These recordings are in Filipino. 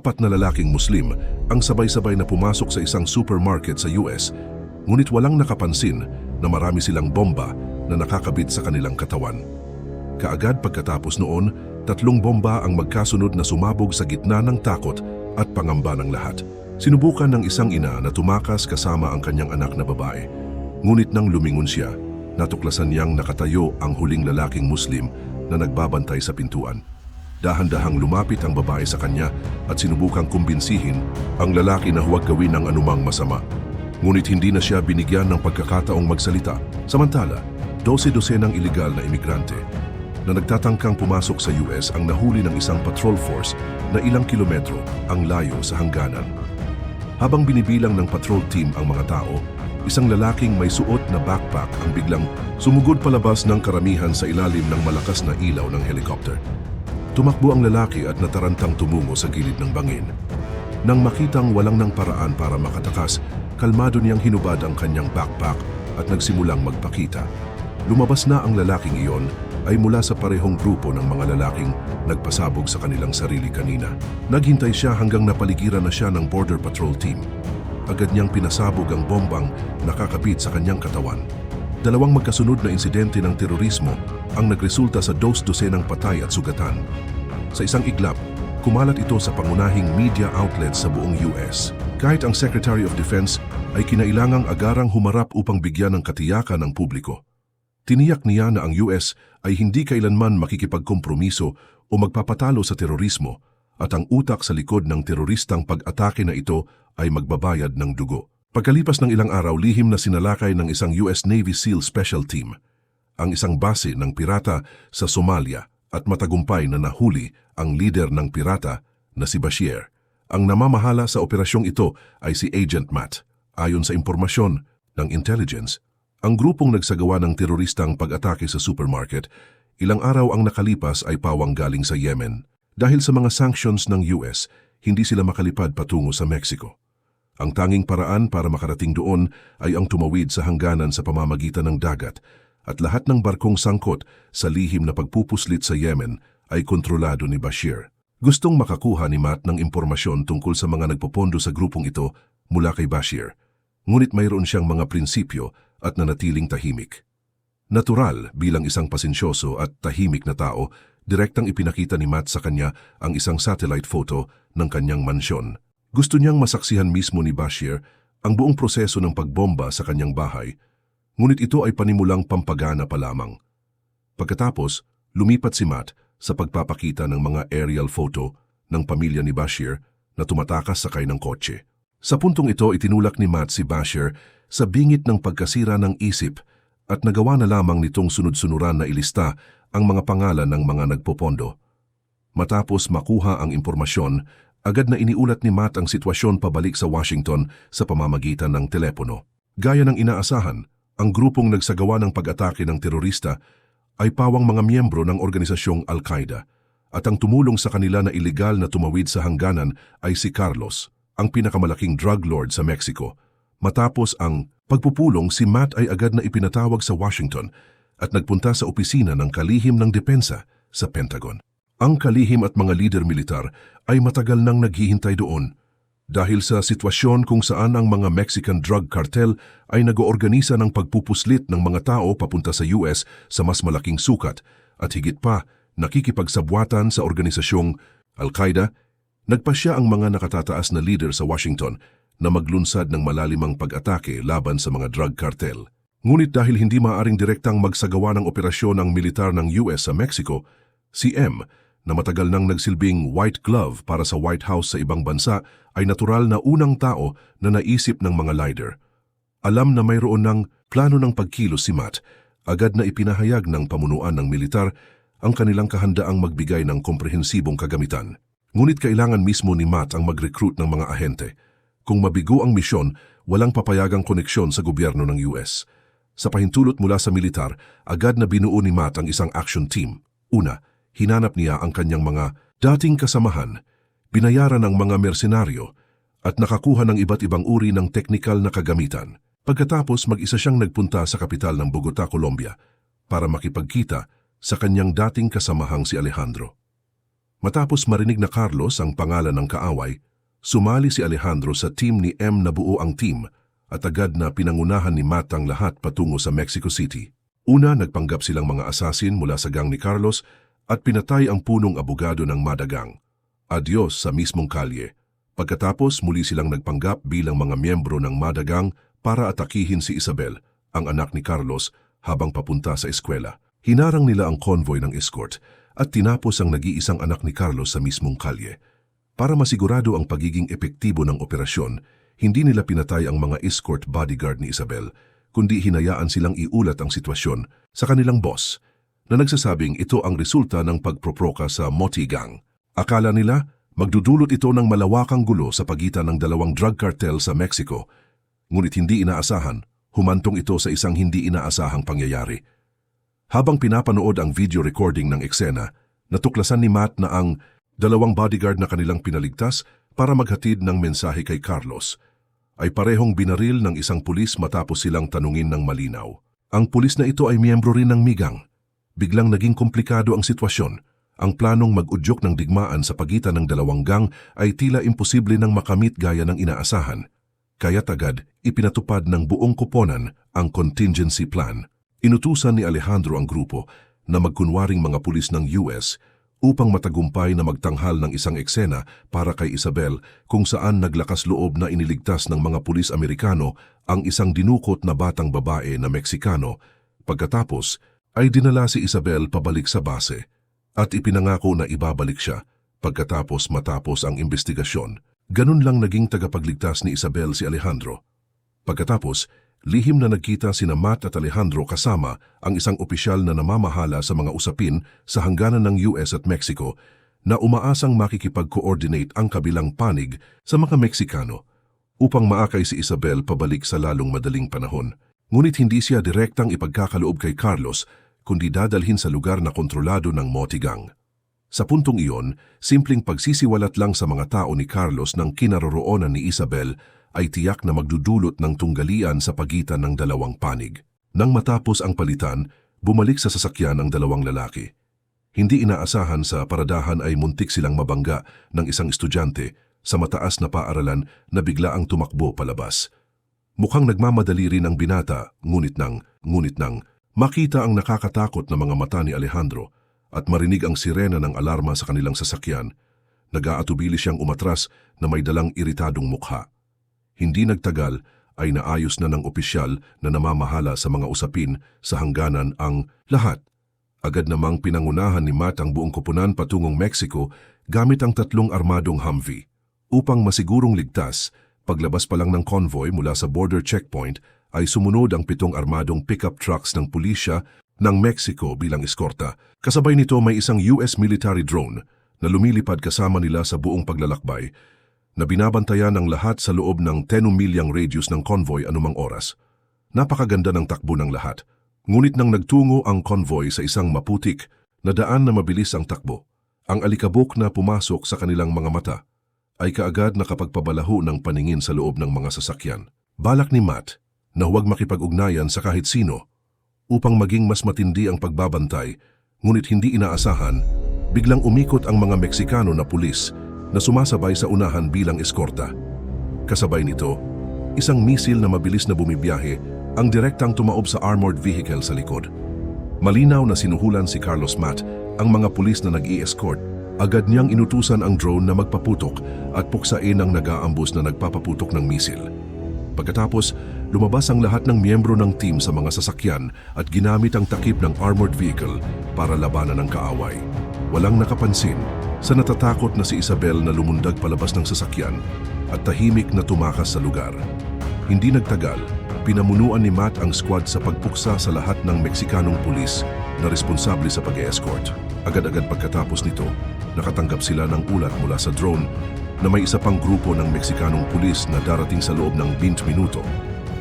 4 na lalaking Muslim ang sabay-sabay na pumasok sa isang supermarket sa US, ngunit walang nakapansin na marami silang bomba na nakakabit sa kanilang katawan. Kaagad pagkatapos noon, 3 bomba ang magkasunod na sumabog sa gitna ng takot at pangamba ng lahat. Sinubukan ng isang ina na tumakas kasama ang kanyang anak na babae. Ngunit nang lumingon siya, natuklasan niyang nakatayo ang huling lalaking Muslim na nagbabantay sa pintuan. Dahan-dahang lumapit ang babae sa kanya at sinubukang kumbinsihin ang lalaki na huwag gawin ng anumang masama. Ngunit hindi na siya binigyan ng pagkakataong magsalita. Samantala, 12-dosenang iligal na imigrante na nagtatangkang pumasok sa US ang nahuli ng isang patrol force na ilang kilometro ang layo sa hangganan. Habang binibilang ng patrol team ang mga tao, isang lalaking may suot na backpack ang biglang sumugod palabas ng karamihan sa ilalim ng malakas na ilaw ng helicopter. Tumakbo ang lalaki at natarantang tumungo sa gilid ng bangin. Nang makitang walang nang paraan para makatakas, kalmado niyang hinubad ang kanyang backpack at nagsimulang magpakita. Lumabas na ang lalaking iyon ay mula sa parehong grupo ng mga lalaking nagpasabog sa kanilang sarili kanina. Naghintay siya hanggang napaligiran na siya ng Border Patrol team. Agad niyang pinasabog ang bombang nakakabit sa kanyang katawan. 2 magkasunod na insidente ng terorismo ang nagresulta sa 2 dosenang patay at sugatan. Sa isang iglap, kumalat ito sa pangunahing media outlets sa buong US. Kahit ang Secretary of Defense ay kinailangang agarang humarap upang bigyan ng katiyakan ang publiko. Tiniyak niya na ang US ay hindi kailanman makikipagkompromiso o magpapatalo sa terorismo at ang utak sa likod ng teroristang pag-atake na ito ay magbabayad ng dugo. Pagkalipas ng ilang araw, lihim na sinalakay ng isang US Navy SEAL Special Team ang isang base ng pirata sa Somalia at matagumpay na nahuli ang lider ng pirata na si Bashir. Ang namamahala sa operasyong ito ay si Agent Matt. Ayon sa impormasyon ng intelligence, ang grupong nagsagawa ng teroristang pag-atake sa supermarket, ilang araw ang nakalipas ay pawang galing sa Yemen. Dahil sa mga sanctions ng US, hindi sila makalipad patungo sa Mexico. Ang tanging paraan para makarating doon ay ang tumawid sa hangganan sa pamamagitan ng dagat at lahat ng barkong sangkot sa lihim na pagpupuslit sa Yemen ay kontrolado ni Bashir. Gustong makakuha ni Matt ng impormasyon tungkol sa mga nagpopondo sa grupong ito mula kay Bashir, ngunit mayroon siyang mga prinsipyo at nanatiling tahimik. Natural bilang isang pasensyoso at tahimik na tao, direktang ipinakita ni Matt sa kanya ang isang satellite photo ng kanyang mansyon. Gusto niyang masaksihan mismo ni Bashir ang buong proseso ng pagbomba sa kanyang bahay, ngunit ito ay panimulang pampagana pa lamang. Pagkatapos, lumipat si Matt sa pagpapakita ng mga aerial photo ng pamilya ni Bashir na tumatakas sakay ng kotse. Sa puntong ito, itinulak ni Matt si Bashir sa bingit ng pagkasira ng isip at nagawa na lamang nitong sunod-sunuran na ilista ang mga pangalan ng mga nagpopondo. Matapos makuha ang impormasyon, agad na iniulat ni Matt ang sitwasyon pabalik sa Washington sa pamamagitan ng telepono. Gaya ng inaasahan, ang grupong nagsagawa ng pag-atake ng terorista ay pawang mga miyembro ng organisasyong Al-Qaeda at ang tumulong sa kanila na ilegal na tumawid sa hangganan ay si Carlos, ang pinakamalaking drug lord sa Mexico. Matapos ang pagpupulong, si Matt ay agad na ipinatawag sa Washington at nagpunta sa opisina ng kalihim ng depensa sa Pentagon. Ang kalihim at mga lider militar ay matagal nang naghihintay doon dahil sa sitwasyon kung saan ang mga Mexican drug cartel ay nag-oorganisa ng pagpupuslit ng mga tao papunta sa US sa mas malaking sukat at higit pa nakikipagsabwatan sa organisasyong Al-Qaeda. Nagpasya ang mga nakatataas na leader sa Washington na maglunsad ng malalimang pag-atake laban sa mga drug cartel. Ngunit dahil hindi maaaring direktang magsagawa ng operasyon ng militar ng US sa Mexico, si M, na matagal nang nagsilbing white glove para sa White House sa ibang bansa, ay natural na unang tao na naisip ng mga leader. Alam na mayroon ng plano ng pagkilos si Matt, agad na ipinahayag ng pamunuan ng militar ang kanilang kahandaang magbigay ng komprehensibong kagamitan. Ngunit kailangan mismo ni Matt ang mag-recruit ng mga ahente. Kung mabigo ang misyon, walang papayagang koneksyon sa gobyerno ng US. Sa pahintulot mula sa militar, agad na binuo ni Matt ang isang action team. Una, hinanap niya ang kanyang mga dating kasamahan, binayaran ng mga mersenaryo, at nakakuha ng iba't ibang uri ng teknikal na kagamitan. Pagkatapos, mag-isa siyang nagpunta sa kapital ng Bogota, Colombia, para makipagkita sa kanyang dating kasamahang si Alejandro. Matapos marinig na Carlos ang pangalan ng kaaway, sumali si Alejandro sa team ni M na buo ang team at agad na pinangunahan ni Matt ang lahat patungo sa Mexico City. Una, nagpanggap silang mga assassin mula sa gang ni Carlos at pinatay ang punong abogado ng Madagang. Adios sa mismong kalye. Pagkatapos, muli silang nagpanggap bilang mga miyembro ng Madagang para atakihin si Isabel, ang anak ni Carlos, habang papunta sa eskwela. Hinarang nila ang convoy ng escort at tinapos ang nag-iisang anak ni Carlos sa mismong kalye. Para masigurado ang pagiging epektibo ng operasyon, hindi nila pinatay ang mga escort bodyguard ni Isabel, kundi hinayaan silang iulat ang sitwasyon sa kanilang boss, na nagsasabing ito ang resulta ng pagproproka sa Moti Gang. Akala nila, magdudulot ito ng malawakang gulo sa pagitan ng dalawang drug cartel sa Mexico, ngunit hindi inaasahan, humantong ito sa isang hindi inaasahang pangyayari. Habang pinapanood ang video recording ng eksena, natuklasan ni Matt na ang dalawang bodyguard na kanilang pinaligtas para maghatid ng mensahe kay Carlos ay parehong binaril ng isang pulis matapos silang tanungin ng malinaw. Ang pulis na ito ay miyembro rin ng Migang. Biglang naging komplikado ang sitwasyon. Ang planong mag-udyok ng digmaan sa pagitan ng dalawang gang ay tila imposible nang makamit gaya ng inaasahan. Kaya't agad ipinatupad ng buong koponan ang contingency plan. Inutusan ni Alejandro ang grupo na magkunwaring mga pulis ng US upang matagumpay na magtanghal ng isang eksena para kay Isabel kung saan naglakas loob na iniligtas ng mga pulis Amerikano ang isang dinukot na batang babae na Meksikano. Pagkatapos ay dinala si Isabel pabalik sa base at ipinangako na ibabalik siya matapos ang investigasyon. Ganun lang naging tagapagligtas ni Isabel si Alejandro. Pagkatapos, lihim na nagkita sina Matt at Alejandro kasama ang isang opisyal na namamahala sa mga usapin sa hangganan ng US at Mexico na umaasang makikipag-coordinate ang kabilang panig sa mga Meksikano upang maakay si Isabel pabalik sa lalong madaling panahon. Ngunit hindi siya direktang ipagkakaloob kay Carlos kundi dadalhin sa lugar na kontrolado ng Moti Gang. Sa puntong iyon, simpleng pagsisiwalat lang sa mga tao ni Carlos ng kinaroroonan ni Isabel ay tiyak na magdudulot ng tunggalian sa pagitan ng dalawang panig. Nang matapos ang palitan, bumalik sa sasakyan ang dalawang lalaki. Hindi inaasahan sa paradahan ay muntik silang mabangga ng isang estudyante sa mataas na paaralan na bigla ang tumakbo palabas. Mukhang nagmamadali rin ang binata, ngunit nang makita ang nakakatakot na mga mata ni Alejandro at marinig ang sirena ng alarma sa kanilang sasakyan, nag-aatubili siyang umatras na may dalang iritadong mukha. Hindi nagtagal ay naayos na ng opisyal na namamahala sa mga usapin sa hangganan ang lahat. Agad namang pinangunahan ni Matt ang buong koponan patungong Mexico gamit ang 3 armadong Humvee. Upang masigurong ligtas, paglabas pa lang ng convoy mula sa border checkpoint ay sumunod ang 7 armadong pickup trucks ng pulisya ng Mexico bilang eskorta. Kasabay nito may isang US military drone na lumilipad kasama nila sa buong paglalakbay na binabantayan ng lahat sa loob ng 10 milyang radius ng convoy anumang oras. Napakaganda ng takbo ng lahat. Ngunit nang nagtungo ang convoy sa isang maputik na daan na mabilis ang takbo, ang alikabok na pumasok sa kanilang mga mata ay kaagad nakapagpabalaho ng paningin sa loob ng mga sasakyan. Balak ni Matt na huwag makipag-ugnayan sa kahit sino upang maging mas matindi ang pagbabantay, ngunit hindi inaasahan, biglang umikot ang mga Meksikano na pulis na sumasabay sa unahan bilang eskorta. Kasabay nito, isang misil na mabilis na bumibiyahe ang direktang tumaob sa armored vehicle sa likod. Malinaw na sinuhulan si Carlos Matt ang mga pulis na nag-i-escort. Agad niyang inutusan ang drone na magpaputok at puksain ang nag-aambus na nagpapaputok ng misil. Pagkatapos, lumabas ang lahat ng miyembro ng team sa mga sasakyan at ginamit ang takip ng armored vehicle para labanan ang kaaway. Walang nakapansin sa natatakot na si Isabel na lumundag palabas ng sasakyan at tahimik na tumakas sa lugar. Hindi nagtagal, pinamunuan ni Matt ang squad sa pagpuksa sa lahat ng Meksikanong pulis na responsable sa pag-escort. Agad-agad pagkatapos nito, nakatanggap sila ng ulat mula sa drone na may isa pang grupo ng Meksikanong pulis na darating sa loob ng 20 minuto.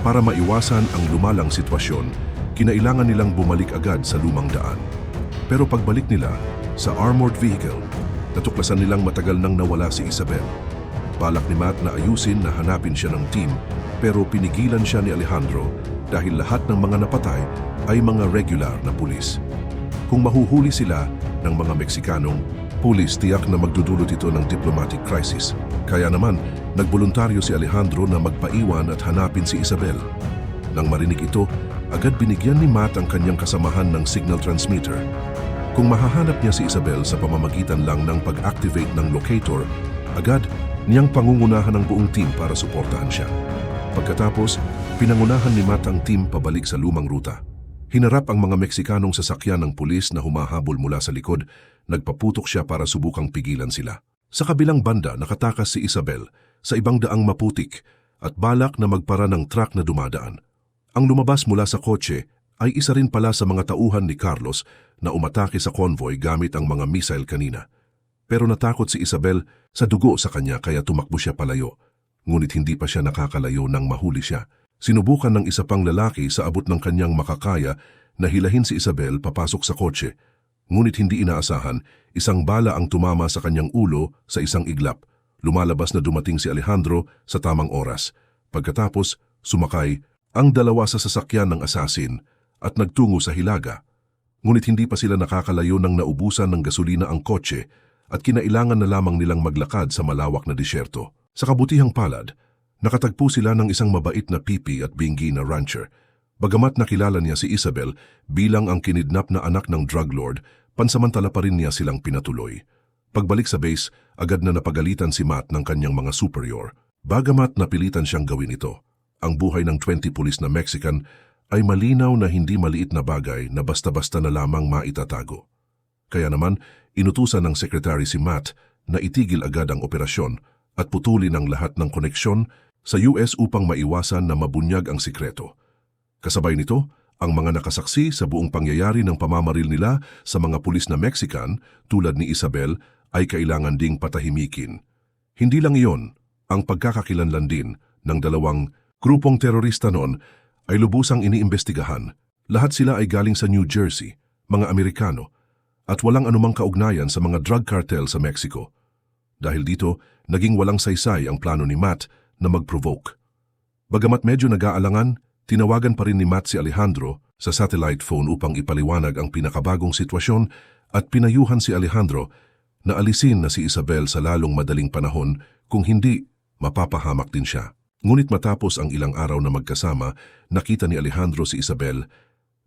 Para maiwasan ang lumalang sitwasyon, kinailangan nilang bumalik agad sa lumang daan. Pero pagbalik nila sa armored vehicle, natuklasan nilang matagal nang nawala si Isabel. Balak ni Matt na ayusin na hanapin siya ng team, pero pinigilan siya ni Alejandro dahil lahat ng mga napatay ay mga regular na pulis. Kung mahuhuli sila ng mga Meksikanong, pulis tiyak na magdudulot ito ng diplomatic crisis. Kaya naman, nagboluntaryo si Alejandro na magpaiwan at hanapin si Isabel. Nang marinig ito, agad binigyan ni Matt ang kanyang kasamahan ng signal transmitter. Kung mahahanap niya si Isabel sa pamamagitan lang ng pag-activate ng locator, agad niyang pangungunahan ang buong team para suportahan siya. Pagkatapos, pinangunahan ni Matt ang team pabalik sa lumang ruta. Hinarap ang mga Meksikanong sasakyan ng pulis na humahabol mula sa likod, nagpaputok siya para subukang pigilan sila. Sa kabilang banda, nakatakas si Isabel sa ibang daang maputik at balak na magpara ng truck na dumadaan. Ang lumabas mula sa kotse ay isa rin pala sa mga tauhan ni Carlos na umatake sa convoy gamit ang mga missile kanina. Pero natakot si Isabel sa dugo sa kanya kaya tumakbo siya palayo. Ngunit hindi pa siya nakakalayo nang mahuli siya. Sinubukan ng isa pang lalaki sa abot ng kanyang makakaya na hilahin si Isabel papasok sa kotse. Ngunit hindi inaasahan, isang bala ang tumama sa kanyang ulo sa isang iglap. Lumalabas na dumating si Alejandro sa tamang oras. Pagkatapos, sumakay ang dalawa sa sasakyan ng asasin at nagtungo sa Hilaga. Ngunit hindi pa sila nakakalayo nang naubusan ng gasolina ang kotse at kinailangan na lamang nilang maglakad sa malawak na disyerto. Sa kabutihang palad, nakatagpo sila ng isang mabait na pipi at bingi na rancher. Bagamat nakilala niya si Isabel bilang ang kinidnap na anak ng drug lord, pansamantala pa rin niya silang pinatuloy. Pagbalik sa base, agad na napagalitan si Matt ng kanyang mga superior. Bagamat napilitan siyang gawin ito, ang buhay ng 20 pulis na Mexican ay malinaw na hindi maliit na bagay na basta-basta na lamang maitatago. Kaya naman, inutusan ng sekretary si Matt na itigil agad ang operasyon at putulin ang lahat ng koneksyon sa US upang maiwasan na mabunyag ang sikreto. Kasabay nito, ang mga nakasaksi sa buong pangyayari ng pamamaril nila sa mga pulis na Mexican tulad ni Isabel ay kailangan ding patahimikin. Hindi lang iyon, ang pagkakakilanlan din ng dalawang grupong terorista noon ay lubusang iniimbestigahan. Lahat sila ay galing sa New Jersey, mga Amerikano, at walang anumang kaugnayan sa mga drug cartel sa Mexico. Dahil dito, naging walang saysay ang plano ni Matt na mag-provoke. Bagamat medyo nag-aalangan, tinawagan pa rin ni Matt si Alejandro sa satellite phone upang ipaliwanag ang pinakabagong sitwasyon at pinayuhan si Alejandro na alisin na si Isabel sa lalong madaling panahon kung hindi, mapapahamak din siya. Ngunit matapos ang ilang araw na magkasama, nakita ni Alejandro si Isabel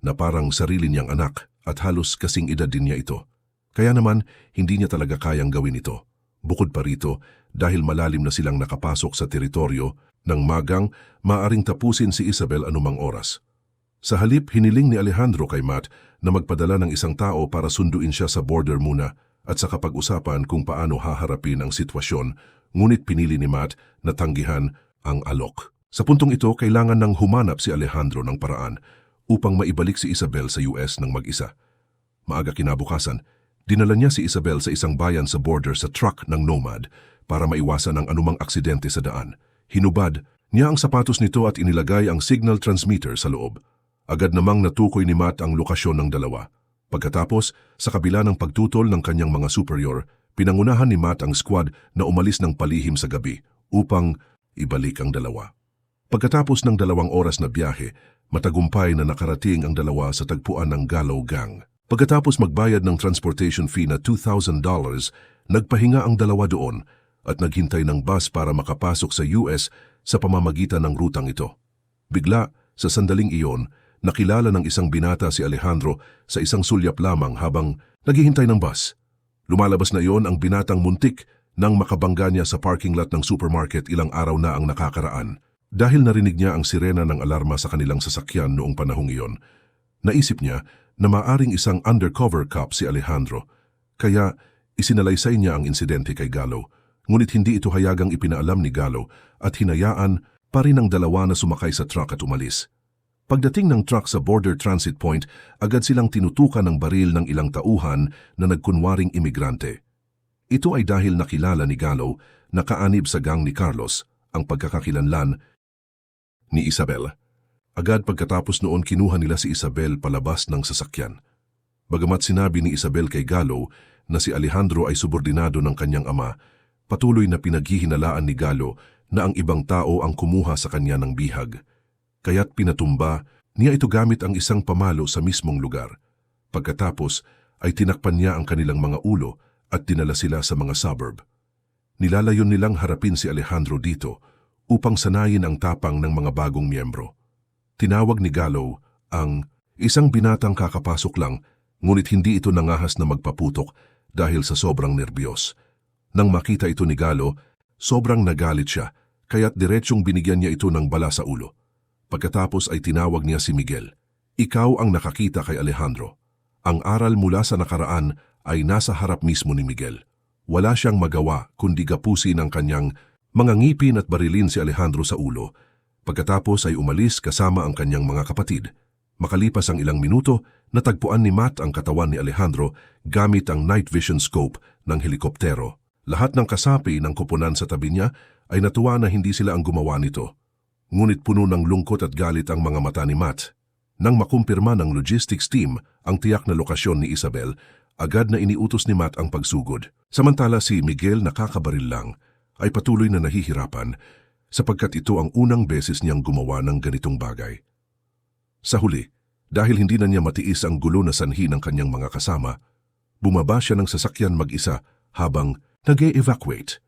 na parang sarili niyang anak at halos kasing edad din niya ito. Kaya naman, hindi niya talaga kayang gawin ito. Bukod pa rito, dahil malalim na silang nakapasok sa teritoryo, ng magang maaring tapusin si Isabel anumang oras. Sa halip, hiniling ni Alejandro kay Matt na magpadala ng isang tao para sunduin siya sa border muna at sa kapag-usapan kung paano haharapin ang sitwasyon, ngunit pinili ni Matt na tanggihan ang alok. Sa puntong ito, kailangan nang humanap si Alejandro ng paraan upang maibalik si Isabel sa US ng mag-isa. Maaga kinabukasan, dinala niya si Isabel sa isang bayan sa border sa truck ng Nomad para maiwasan ang anumang aksidente sa daan. Hinubad niya ang sapatos nito at inilagay ang signal transmitter sa loob. Agad namang natukoy ni Matt ang lokasyon ng dalawa. Pagkatapos, sa kabila ng pagtutol ng kanyang mga superior, pinangunahan ni Matt ang squad na umalis ng palihim sa gabi upang ibalik ang dalawa. Pagkatapos ng 2 oras na biyahe, matagumpay na nakarating ang dalawa sa tagpuan ng Gallo Gang. Pagkatapos magbayad ng transportation fee na $2,000, nagpahinga ang dalawa doon at naghintay ng bus para makapasok sa US sa pamamagitan ng rutang ito. Bigla, sa sandaling iyon, nakilala ng isang binata si Alejandro sa isang sulyap lamang habang naghihintay ng bus. Lumalabas na iyon ang binatang muntik nang makabangga niya sa parking lot ng supermarket ilang araw na ang nakakaraan. Dahil narinig niya ang sirena ng alarma sa kanilang sasakyan noong panahong iyon, naisip niya na maaring isang undercover cop si Alejandro, kaya isinalaysay niya ang insidente kay Gallo. Ngunit hindi ito hayagang ipinaalam ni Gallo at hinayaan pa rin ang dalawa na sumakay sa truck at umalis. Pagdating ng truck sa border transit point, agad silang tinutukan ng baril ng ilang tauhan na nagkunwaring imigrante. Ito ay dahil nakilala ni Gallo na kaanib sa gang ni Carlos ang pagkakakilanlan ni Isabel. Agad pagkatapos noon kinuha nila si Isabel palabas ng sasakyan. Bagamat sinabi ni Isabel kay Gallo na si Alejandro ay subordinado ng kanyang ama, patuloy na pinaghihinalaan ni Gallo na ang ibang tao ang kumuha sa kanya ng bihag. Kaya't pinatumba niya ito gamit ang isang pamalo sa mismong lugar. Pagkatapos ay tinakpan niya ang kanilang mga ulo at dinala sila sa mga suburb. Nilalayon nilang harapin si Alejandro dito upang sanayin ang tapang ng mga bagong miyembro. Tinawag ni Gallo ang isang binatang kakapasok lang, ngunit hindi ito nangahas na magpaputok dahil sa sobrang nerbiyos. Nang makita ito ni Gallo, sobrang nagalit siya, kaya't diretsyong binigyan niya ito ng bala sa ulo. Pagkatapos ay tinawag niya si Miguel. Ikaw ang nakakita kay Alejandro. Ang aral mula sa nakaraan ay nasa harap mismo ni Miguel. Wala siyang magawa kundi gapusin ang kanyang mga ngipin at barilin si Alejandro sa ulo. Pagkatapos ay umalis kasama ang kanyang mga kapatid. Makalipas ang ilang minuto, natagpuan ni Matt ang katawan ni Alejandro gamit ang night vision scope ng helikoptero. Lahat ng kasapi ng koponan sa tabi niya ay natuwa na hindi sila ang gumawa nito. Ngunit puno ng lungkot at galit ang mga mata ni Matt. Nang makumpirma ng logistics team ang tiyak na lokasyon ni Isabel, agad na iniutos ni Matt ang pagsugod. Samantala si Miguel nakakabaril lang ay patuloy na nahihirapan sapagkat ito ang unang beses niyang gumawa ng ganitong bagay. Sa huli, dahil hindi na niya matiis ang gulo na sanhi ng kanyang mga kasama, bumaba siya ng sasakyan mag-isa habang nag-e-evacuate.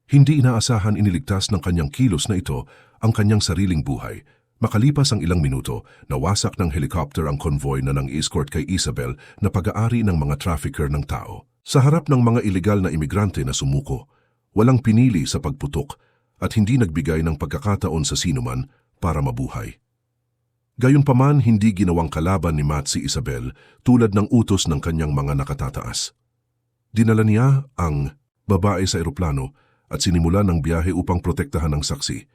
Hindi inaasahan iniligtas ng kanyang kilos na ito ang kanyang sariling buhay. Makalipas ang ilang minuto, nawasak ng helicopter ang convoy na nang-escort kay Isabel na pag-aari ng mga trafficker ng tao. Sa harap ng mga ilegal na imigrante na sumuko, walang pinili sa pagputok at hindi nagbigay ng pagkakataon sa sinuman para mabuhay. Gayunpaman, hindi ginawang kalaban ni Matt si Isabel tulad ng utos ng kanyang mga nakatataas. Dinala niya ang babae sa eroplano at sinimulan ng biyahe upang protektahan ang saksi.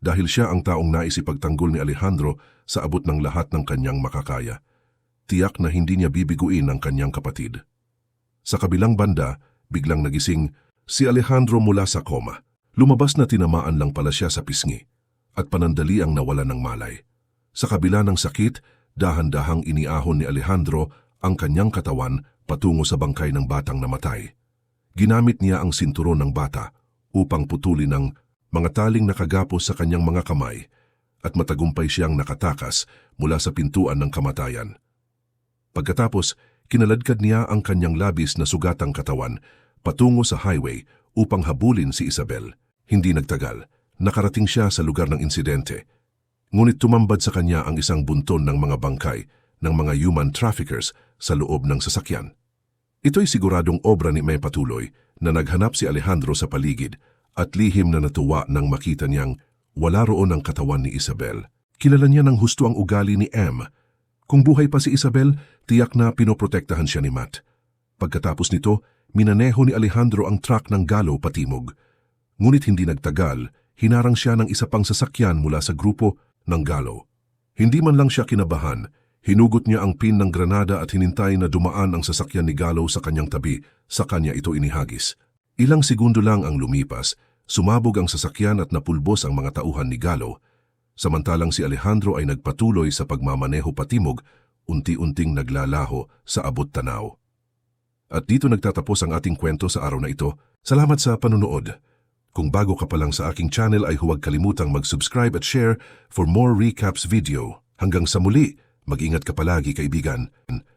Dahil siya ang taong naisipagtanggol ni Alejandro sa abot ng lahat ng kanyang makakaya. Tiyak na hindi niya bibiguin ang kanyang kapatid. Sa kabilang banda, biglang nagising si Alejandro mula sa koma. Lumabas na tinamaan lang pala siya sa pisngi at panandali ang nawala ng malay. Sa kabila ng sakit, dahan-dahang iniahon ni Alejandro ang kanyang katawan patungo sa bangkay ng batang namatay. Ginamit niya ang sinturon ng bata upang putulin ang mga taling nakagapos sa kanyang mga kamay at matagumpay siyang nakatakas mula sa pintuan ng kamatayan. Pagkatapos, kinaladkad niya ang kanyang labis na sugatang katawan patungo sa highway upang habulin si Isabel. Hindi nagtagal, nakarating siya sa lugar ng insidente. Ngunit tumambad sa kanya ang isang bunton ng mga bangkay ng mga human traffickers sa loob ng sasakyan. Ito'y siguradong obra ni May Patuloy na naghanap si Alejandro sa paligid at lihim na natuwa nang makita niyang wala roon ang katawan ni Isabel. Kilala niya ng husto ang ugali ni M. Kung buhay pa si Isabel, tiyak na pinoprotektahan siya ni Matt. Pagkatapos nito, minaneho ni Alejandro ang truck ng Gallo patimog. Ngunit hindi nagtagal, hinarang siya ng isa pang sasakyan mula sa grupo ng Gallo. Hindi man lang siya kinabahan, hinugot niya ang pin ng granada at hinintay na dumaan ang sasakyan ni Gallo sa kanyang tabi, sa kanya ito inihagis. Ilang segundo lang ang lumipas, sumabog ang sasakyan at napulbos ang mga tauhan ni Gallo, samantalang si Alejandro ay nagpatuloy sa pagmamaneho patimog, unti-unting naglalaho sa abot tanaw. At dito nagtatapos ang ating kwento sa araw na ito. Salamat sa panunood. Kung bago ka pa lang sa aking channel ay huwag kalimutang mag-subscribe at share for more recaps video. Hanggang sa muli, mag-ingat ka palagi kaibigan.